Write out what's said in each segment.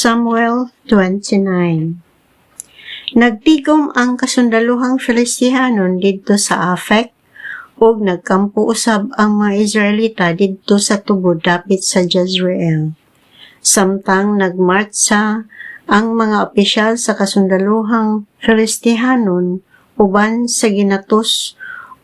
Samuel 29. Nagtigom ang kasundaluhang Filistihanon didto sa Afek, ug nagkampo usab ang mga Israelita didto sa tubod dapit sa Jezreel. Samtang nagmartsa ang mga opisyal sa kasundaluhang Filistihanon uban sa ginatos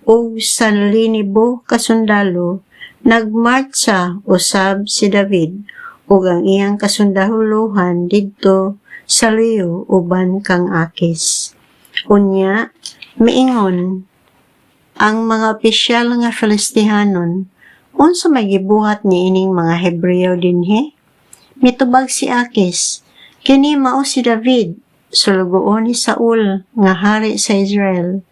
ug sa linibo kasundalo, nagmartsa usab si David ug ang iyang kasundahuluhan didto sa Liyo uban kang Akis. Unya, miingon ang mga opisyal nga Filistihanon, unsa may gibuhat niining mga Hebreo dinhi? Mitubag si Akis, kini mao si David, sulugoon ni Saul nga hari sa Israel.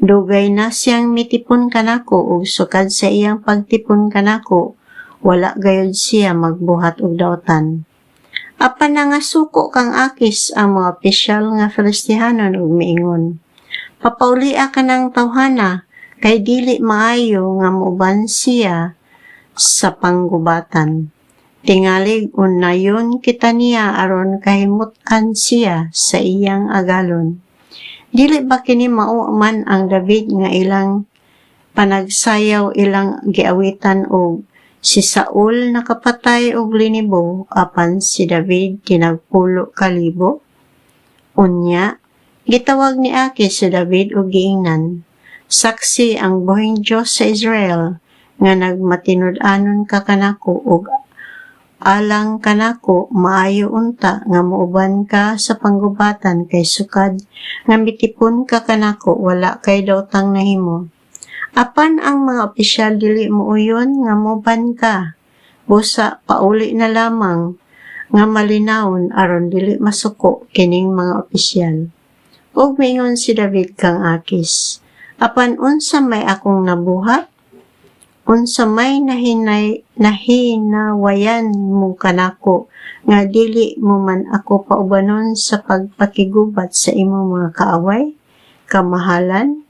Dugay na siyang mitipon kanako ug sukad sa iyang pagtipon kanako, wala gayud siya magbuhat og daotan. Apan na nga suko kang Akis ang mga opisyal nga Filistihanon ug miingon, papaulia ka ng tawhana, kay dili maayo nga muuban siya sa panggubatan. Tingalig unayon kita niya aron kahimutan siya sa iyang agalon. Dili ba kini mao man ang David nga ilang panagsayaw ilang giawitan og si Saul nakapatay og linibo apan si David tinagpulo kalibo? Unya, gitawag ni Akis si David og giingnan, saksi ang buhing Dios sa Israel nga nagmatinud-anon ka kanako og alang kanako maayo unta nga muuban ka sa panggubatan kay sukad nga mitipon ka kanako wala kay daotang nahimo. Apan ang mga opisyal dili muuyon nga moban ka. Busa pauli na lamang nga malinawon aron dili masuko kining mga opisyal. Ug miingon si David kang Akis, apan unsa may akong nabuhat? Unsa may nahinawayan mo kanako nga dili mo man ako paubanon sa pagpakigubat sa imong mga kaaway, kamahalan?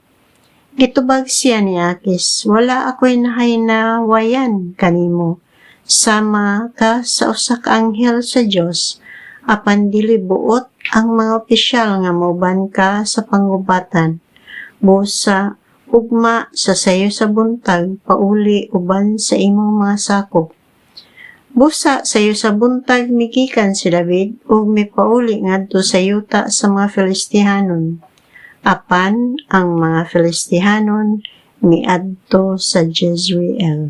Gitubag siya ni Akis, wala ako'y nahinawayan kanimo. Sama ka sa usa ka anghel sa Dios, apan dili buot ang mga opisyal nga moban ka sa panggubatan. Busa ugma sa sayo sa buntag pauli uban sa imong mga sakop. Busa sayo sa buntag migikan si David ug mipauli ngadto sa yuta sa mga Filistihanon. Apan ang mga Filistihanon miadto sa Jezreel.